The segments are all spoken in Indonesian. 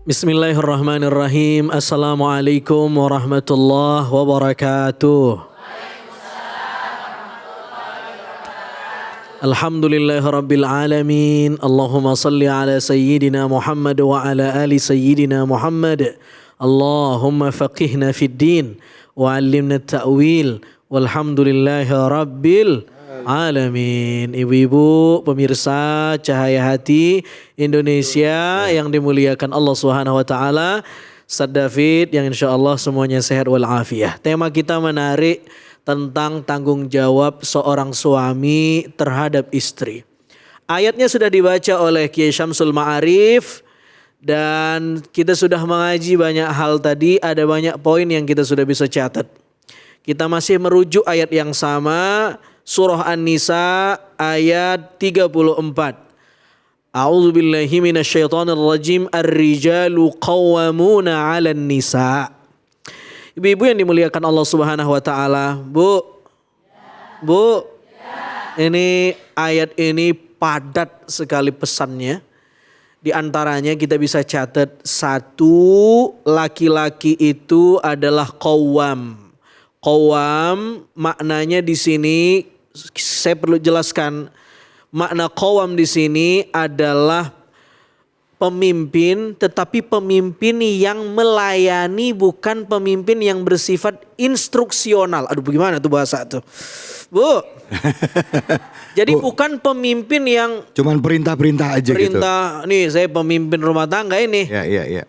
Bismillahirrahmanirrahim. Assalamualaikum warahmatullahi wabarakatuh. Alhamdulillahirabbil alamin. Allahumma salli ala sayyidina Muhammad wa ala ali sayyidina Muhammad. Allahumma faqihna fid din wa 'allimna at-ta'wil. Walhamdulillahirabbil alamin. Ibu-ibu pemirsa Cahaya Hati Indonesia yang dimuliakan Allah Subhanahu wa taala, Ustaz David yang insyaallah semuanya sehat walafiat. Tema kita menarik tentang tanggung jawab seorang suami terhadap istri. Ayatnya sudah dibaca oleh Kiai Syamsul Ma'arif dan kita sudah mengaji banyak hal tadi, ada banyak poin yang kita sudah bisa catat. Kita masih merujuk ayat yang sama, surah An-Nisa ayat 34. A'udzubillahi minasyaitonirrajim. Ar-rijalu qawwamuna 'alan nisa. Ibu-ibu yang dimuliakan Allah Subhanahu wa taala, Bu, ini ayat ini padat sekali pesannya. Di antaranya kita bisa catat, satu, laki-laki itu adalah qawwam. Qawwam maknanya di sini saya perlu jelaskan. Makna qawwam di sini adalah pemimpin, tetapi pemimpin yang melayani, bukan pemimpin yang bersifat instruksional. Aduh, bagaimana tuh bahasa tuh, Bu? Jadi bukan pemimpin yang cuman perintah-perintah aja perintah, gitu. Nih saya pemimpin rumah tangga ini. Ya.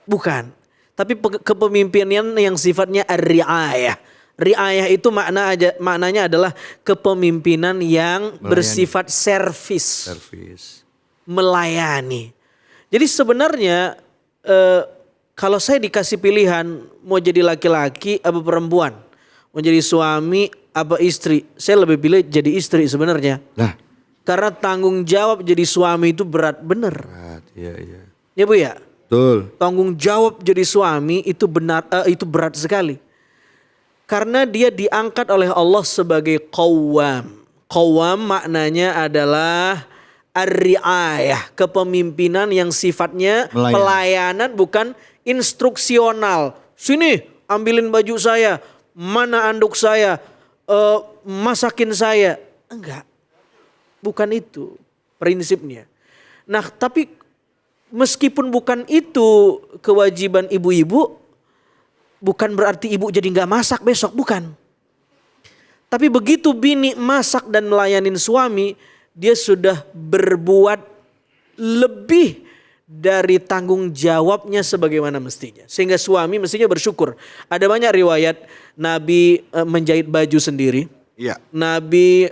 Bukan. Tapi kepemimpinan yang sifatnya ar-ri'ayah. Ri'ayah itu maknanya adalah kepemimpinan yang bersifat servis. Melayani. Jadi sebenarnya kalau saya dikasih pilihan mau jadi laki-laki apa perempuan, mau jadi suami apa istri, saya lebih pilih jadi istri sebenarnya. Nah, karena tanggung jawab jadi suami itu berat bener. Berat, iya. Ya Bu ya. Betul. Tanggung jawab jadi suami itu itu berat sekali. Karena dia diangkat oleh Allah sebagai qawwam. Qawwam maknanya adalah ar-ri'ayah, kepemimpinan yang sifatnya pelayanan bukan instruksional. Sini ambilin baju saya, mana anduk saya, masakin saya. Enggak, bukan itu prinsipnya. Nah tapi meskipun bukan itu kewajiban ibu-ibu, bukan berarti ibu jadi gak masak besok, bukan. Tapi begitu bini masak dan melayanin suami, dia sudah berbuat lebih dari tanggung jawabnya sebagaimana mestinya. Sehingga suami mestinya bersyukur. Ada banyak riwayat Nabi menjahit baju sendiri. Iya. Nabi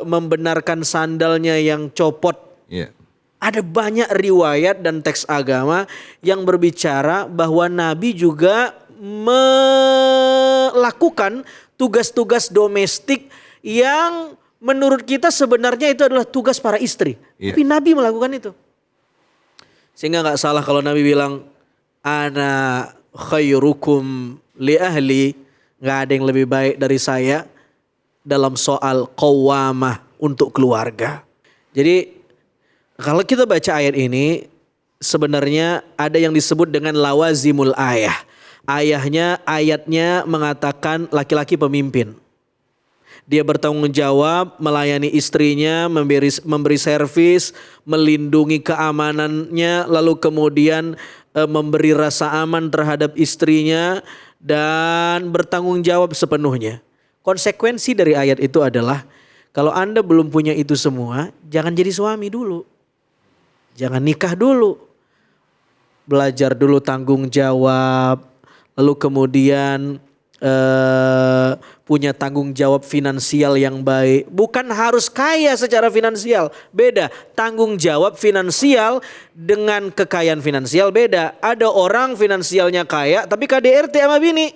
membenarkan sandalnya yang copot. Iya. Ada banyak riwayat dan teks agama yang berbicara bahwa Nabi juga melakukan tugas-tugas domestik yang menurut kita sebenarnya itu adalah tugas para istri. Iya. Tapi Nabi melakukan itu. Sehingga gak salah kalau Nabi bilang, ana khairukum li ahli. Gak ada yang lebih baik dari saya dalam soal qawwamah untuk keluarga. Jadi kalau kita baca ayat ini, sebenarnya ada yang disebut dengan lawazimul ayah. Ayatnya mengatakan laki-laki pemimpin. Dia bertanggung jawab melayani istrinya, memberi servis, melindungi keamanannya, lalu kemudian memberi rasa aman terhadap istrinya dan bertanggung jawab sepenuhnya. Konsekuensi dari ayat itu adalah kalau Anda belum punya itu semua, jangan jadi suami dulu. Jangan nikah dulu. Belajar dulu tanggung jawab, lalu kemudian punya tanggung jawab finansial yang baik. Bukan harus kaya secara finansial. Beda. Tanggung jawab finansial dengan kekayaan finansial beda. Ada orang finansialnya kaya tapi KDRT sama bini.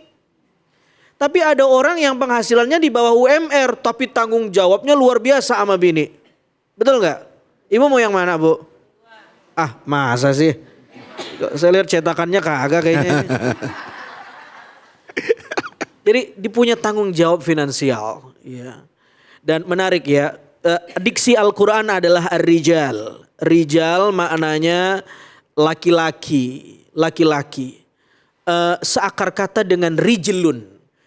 Tapi ada orang yang penghasilannya di bawah UMR tapi tanggung jawabnya luar biasa sama bini. Betul gak? Ibu mau yang mana, Bu? Ah, masa sih? Saya lihat cetakannya kagak kayaknya. Jadi dipunya tanggung jawab finansial, ya. Dan menarik ya, diksi Al-Quran adalah ar-rijal. Rijal maknanya laki-laki seakar kata dengan rijlun.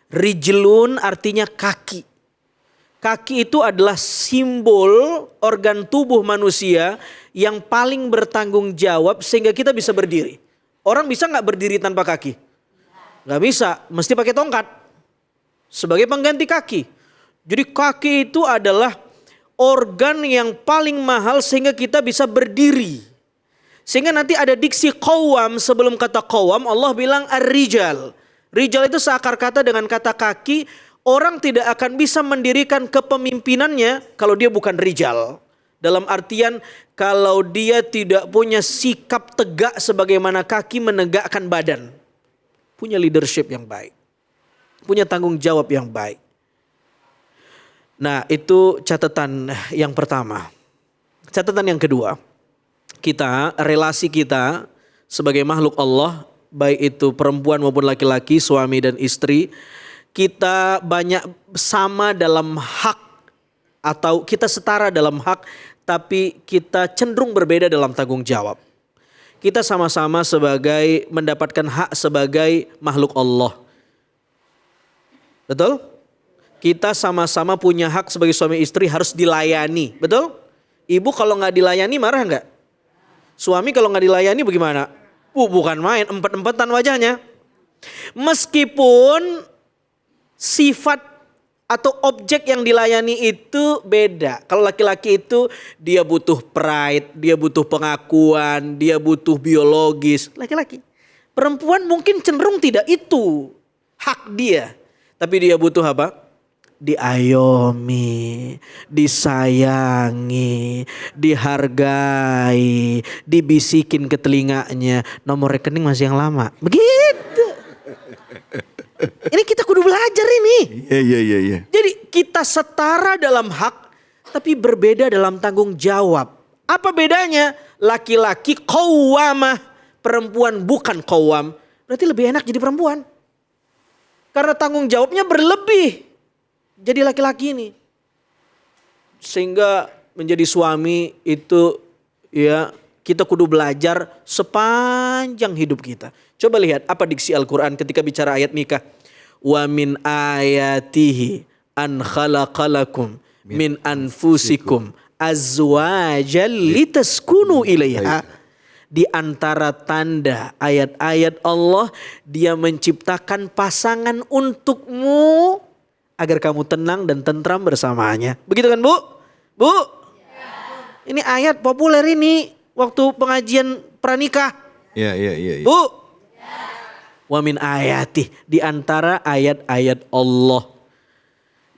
Rijlun artinya kaki. Kaki itu adalah simbol organ tubuh manusia yang paling bertanggung jawab sehingga kita bisa berdiri. Orang bisa nggak berdiri tanpa kaki? Nggak bisa, mesti pakai tongkat sebagai pengganti kaki. Jadi kaki itu adalah organ yang paling mahal sehingga kita bisa berdiri. Sehingga nanti ada diksi qawwam, sebelum kata qawwam Allah bilang ar-rijal. Rijal itu seakar kata dengan kata kaki. Orang tidak akan bisa mendirikan kepemimpinannya kalau dia bukan rijal. Dalam artian kalau dia tidak punya sikap tegak sebagaimana kaki menegakkan badan. Punya leadership yang baik. Punya tanggung jawab yang baik. Nah, itu catatan yang pertama. Catatan yang kedua. Relasi kita sebagai makhluk Allah, baik itu perempuan maupun laki-laki, suami dan istri, kita banyak sama dalam hak atau kita setara dalam hak, tapi kita cenderung berbeda dalam tanggung jawab. Kita sama-sama sebagai mendapatkan hak sebagai makhluk Allah. Betul? Kita sama-sama punya hak sebagai suami istri harus dilayani. Betul? Ibu kalau nggak dilayani marah nggak? Suami kalau nggak dilayani bagaimana? Bukan main, empet-empetan wajahnya. Meskipun sifat atau objek yang dilayani itu beda. Kalau laki-laki itu dia butuh pride, dia butuh pengakuan, dia butuh biologis. Laki-laki. Perempuan mungkin cenderung tidak itu hak dia. Tapi dia butuh apa? Diayomi, disayangi, dihargai, dibisikin ke telinganya. Nomor rekening masih yang lama. Begitu. Ini kita kudu belajar ini. Iya. Jadi kita setara dalam hak tapi berbeda dalam tanggung jawab. Apa bedanya? Laki-laki qawwamah, perempuan bukan qawwam. Berarti lebih enak jadi perempuan. Karena tanggung jawabnya berlebih. Jadi laki-laki ini. Sehingga menjadi suami itu ya kita kudu belajar sepanjang hidup kita. Coba lihat apa diksi Al-Quran ketika bicara ayat nikah. Wa min ayatihi an khalaqalakum min anfusikum azwajal litaskunu ilaiha. Di antara tanda ayat-ayat Allah, dia menciptakan pasangan untukmu agar kamu tenang dan tentram bersamanya. Begitu kan Bu? Bu? Ini ayat populer ini waktu pengajian pranikah. Iya. Bu? Wa min ayatih, di antara ayat-ayat Allah.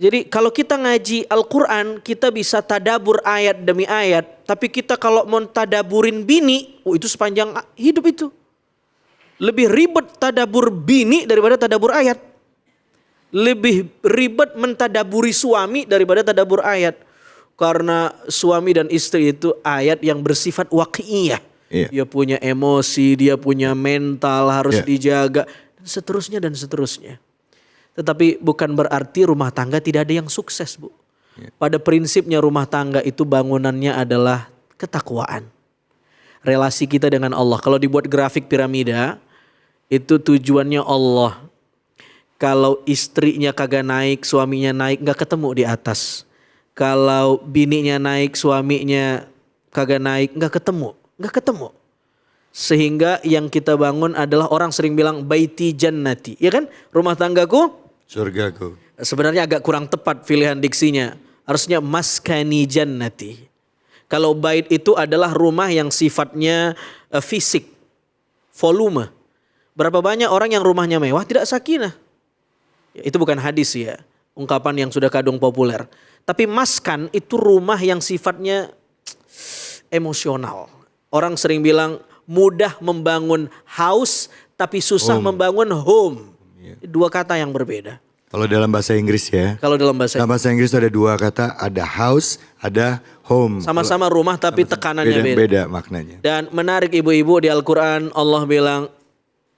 Jadi kalau kita ngaji Al-Quran, kita bisa tadabur ayat demi ayat. Tapi kita kalau mau tadaburin bini, itu sepanjang hidup itu. Lebih ribet tadabur bini daripada tadabur ayat. Lebih ribet mentadaburi suami daripada tadabur ayat. Karena suami dan istri itu ayat yang bersifat waqi'iyah. Iya. Dia punya emosi, dia punya mental harus dijaga. Dan seterusnya. Tetapi bukan berarti rumah tangga tidak ada yang sukses, Bu. Pada prinsipnya rumah tangga itu bangunannya adalah ketakwaan. Relasi kita dengan Allah. Kalau dibuat grafik piramida, itu tujuannya Allah. Kalau istrinya kagak naik, suaminya naik, gak ketemu di atas. Kalau bininya naik, suaminya kagak naik, gak ketemu. Sehingga yang kita bangun adalah orang sering bilang baiti jannati. Ya kan? Rumah tanggaku surgaku. Sebenarnya agak kurang tepat pilihan diksinya. Harusnya maskani jannati. Kalau bait itu adalah rumah yang sifatnya fisik. Volume. Berapa banyak orang yang rumahnya mewah tidak sakinah. Ya, itu bukan hadis ya. Ungkapan yang sudah kadung populer. Tapi maskan itu rumah yang sifatnya emosional. Orang sering bilang mudah membangun house tapi susah membangun home. Dua kata yang berbeda. Kalau dalam bahasa Inggris ya. Dalam bahasa Inggris itu ada dua kata, ada house, ada home. Sama-sama rumah tapi tekanannya beda. Beda maknanya. Dan menarik ibu-ibu di Al-Quran Allah bilang,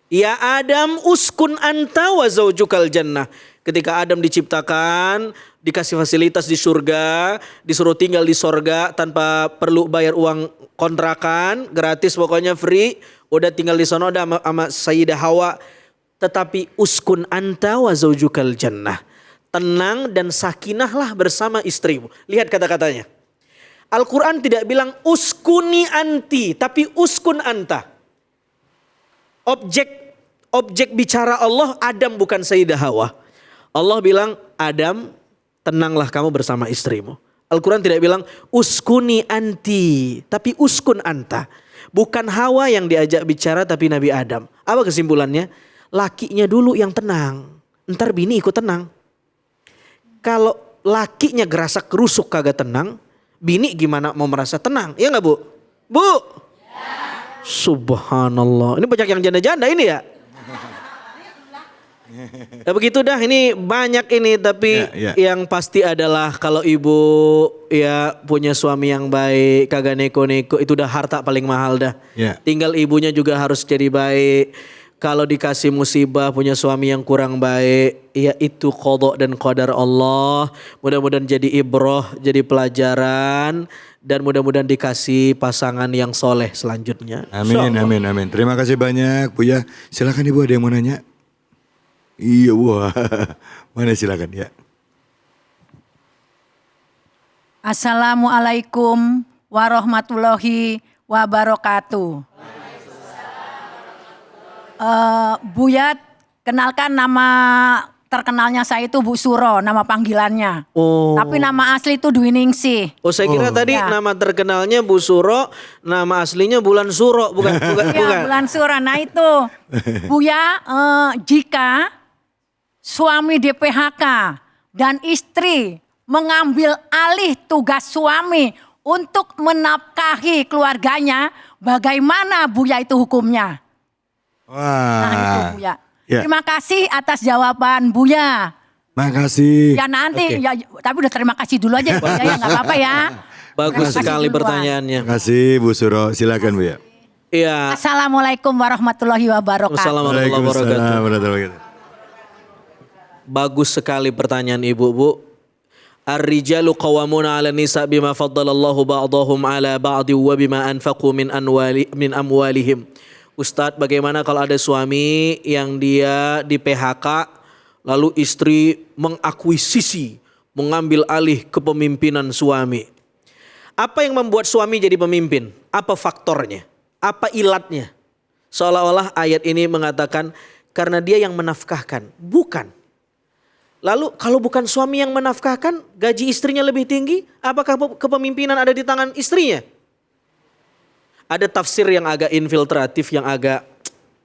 ya Adam uskun anta wa zaujukal jannah. Ketika Adam diciptakan, dikasih fasilitas di surga, disuruh tinggal di surga tanpa perlu bayar uang kontrakan, gratis pokoknya free. Udah tinggal di sana udah sama Sayyidah Hawa. Tetapi uskun anta wa zaujukal jannah. Tenang dan sakinahlah bersama istrimu. Lihat kata-katanya. Al-Quran tidak bilang uskuni anti, tapi uskun anta. Objek bicara Allah Adam bukan Sayyidah Hawa. Allah bilang, Adam, tenanglah kamu bersama istrimu. Al-Quran tidak bilang, uskuni anti, tapi uskun anta. Bukan Hawa yang diajak bicara, tapi Nabi Adam. Apa kesimpulannya? Lakinya dulu yang tenang, ntar bini ikut tenang. Kalau lakinya gerasak kerusuk kagak tenang, bini gimana mau merasa tenang? Iya gak Bu? Bu? Ya. Subhanallah, ini banyak yang janda-janda ini ya? Ya begitu dah, ini banyak ini, tapi yang pasti adalah kalau ibu ya punya suami yang baik, kagak neko-neko, itu udah harta paling mahal dah. Tinggal ibunya juga harus jadi baik. Kalau dikasih musibah punya suami yang kurang baik, ya itu qada dan qadar Allah. Mudah-mudahan jadi ibrah, jadi pelajaran, dan mudah-mudahan dikasih pasangan yang soleh selanjutnya. Amin, amin, amin. Terima kasih banyak Buya. Silakan Ibu, ada yang mau nanya? Iya, wah. Mana silakan ya. Assalamualaikum warahmatullahi wabarakatuh. Buya, kenalkan nama terkenalnya saya itu Bu Suro, nama panggilannya. Oh. Tapi nama asli itu Dwi Ningsih. Oh, saya kira tadi nama terkenalnya Bu Suro, nama aslinya Bulan Suro, bukan? Bukan. Bulan Suro. Nah itu, Buya, jika suami di PHK dan istri mengambil alih tugas suami untuk menafkahi keluarganya, bagaimana Buya itu hukumnya? Wah. Nah itu Buya. Ya. Terima kasih atas jawaban Buya. Makasih. Ya nanti, ya, tapi udah terima kasih dulu aja Buya, ya nggak apa-apa ya. Bagus sekali pertanyaannya. Terima kasih Bu Suro, silakan Buya. Iya. Assalamualaikum warahmatullahi wabarakatuh. Assalamualaikum warahmatullahi wabarakatuh. Bagus sekali pertanyaan Ibu, Bu. Ar-rijalu qawwamuna 'ala nisa bima faddalallahu ba'dahum 'ala ba'di wa bima anfaqu min amwalihim. Ustadz, bagaimana kalau ada suami yang dia di PHK lalu istri mengakuisisi, mengambil alih kepemimpinan suami? Apa yang membuat suami jadi pemimpin? Apa faktornya? Apa ilatnya? Seolah-olah ayat ini mengatakan karena dia yang menafkahkan. Bukan. Lalu kalau bukan suami yang menafkahkan, gaji istrinya lebih tinggi, apakah kepemimpinan ada di tangan istrinya? Ada tafsir yang agak infiltratif, yang agak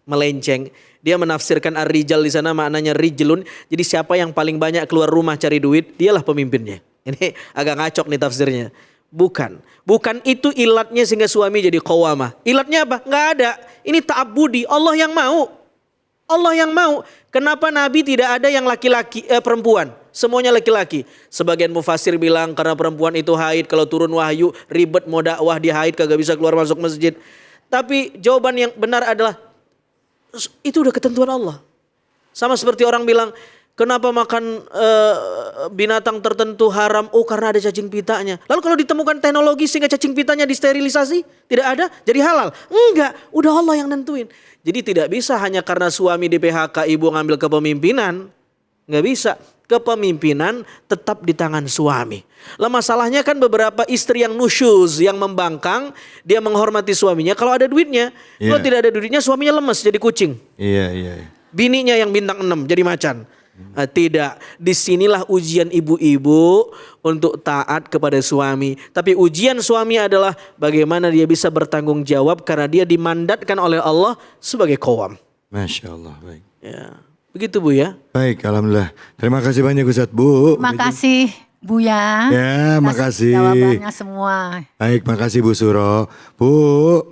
melenceng. Dia menafsirkan ar-rijal di sana maknanya rijlun. Jadi siapa yang paling banyak keluar rumah cari duit, dialah pemimpinnya. Ini agak ngacok nih tafsirnya. Bukan. Bukan itu ilatnya sehingga suami jadi qawamah. Ilatnya apa? Nggak ada. Ini ta'abudi, Allah yang mau. Allah yang mau. Kenapa Nabi tidak ada yang laki-laki perempuan? Semuanya laki-laki. Sebagian mufasir bilang karena perempuan itu haid, kalau turun wahyu ribet mau dakwah di haid kagak bisa keluar masuk masjid. Tapi jawaban yang benar adalah itu udah ketentuan Allah. Sama seperti orang bilang kenapa makan binatang tertentu haram? Oh karena ada cacing pitanya. Lalu kalau ditemukan teknologi sehingga cacing pitanya disterilisasi, tidak ada, jadi halal? Enggak, udah Allah yang nentuin. Jadi tidak bisa hanya karena suami di PHK ibu ngambil kepemimpinan. Enggak bisa. Kepemimpinan tetap di tangan suami. Lah masalahnya kan beberapa istri yang nusyuz, yang membangkang, dia menghormati suaminya kalau ada duitnya. Kalau tidak ada duitnya suaminya lemes jadi kucing. Iya. Bininya yang bintang 6 jadi macan. Tidak, disinilah ujian ibu-ibu untuk taat kepada suami. Tapi ujian suami adalah bagaimana dia bisa bertanggung jawab karena dia dimandatkan oleh Allah sebagai qawam. Masya Allah, baik. Ya, begitu Bu ya. Baik, alhamdulillah. Terima kasih banyak Ustadz, Bu. Terima kasih Buya. Ya, makasih. Jawabannya semua. Baik, makasih Bu Suro. Bu.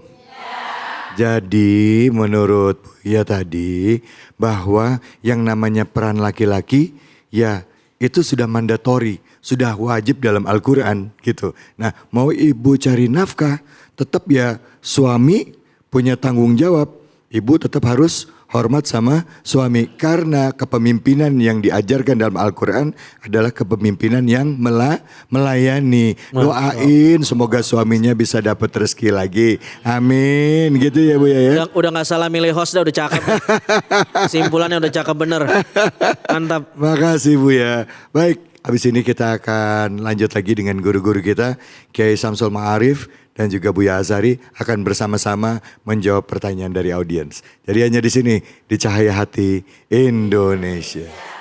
Jadi menurut Buya tadi bahwa yang namanya peran laki-laki ya itu sudah mandatori, sudah wajib dalam Al-Quran gitu. Nah mau ibu cari nafkah tetap ya suami punya tanggung jawab. Ibu tetap harus hormat sama suami. Karena kepemimpinan yang diajarkan dalam Al-Quran adalah kepemimpinan yang melayani. Doain semoga suaminya bisa dapat rezeki lagi. Amin. Gitu ya Bu ya. Udah gak salah milih host dah, udah cakep. Kesimpulannya udah cakep bener. Mantap. Makasih Bu ya. Baik, habis ini kita akan lanjut lagi dengan guru-guru kita. Kiai Samsul Ma'arif dan juga Buya Azhari akan bersama-sama menjawab pertanyaan dari audiens. Jadi hanya di sini, di Cahaya Hati Indonesia.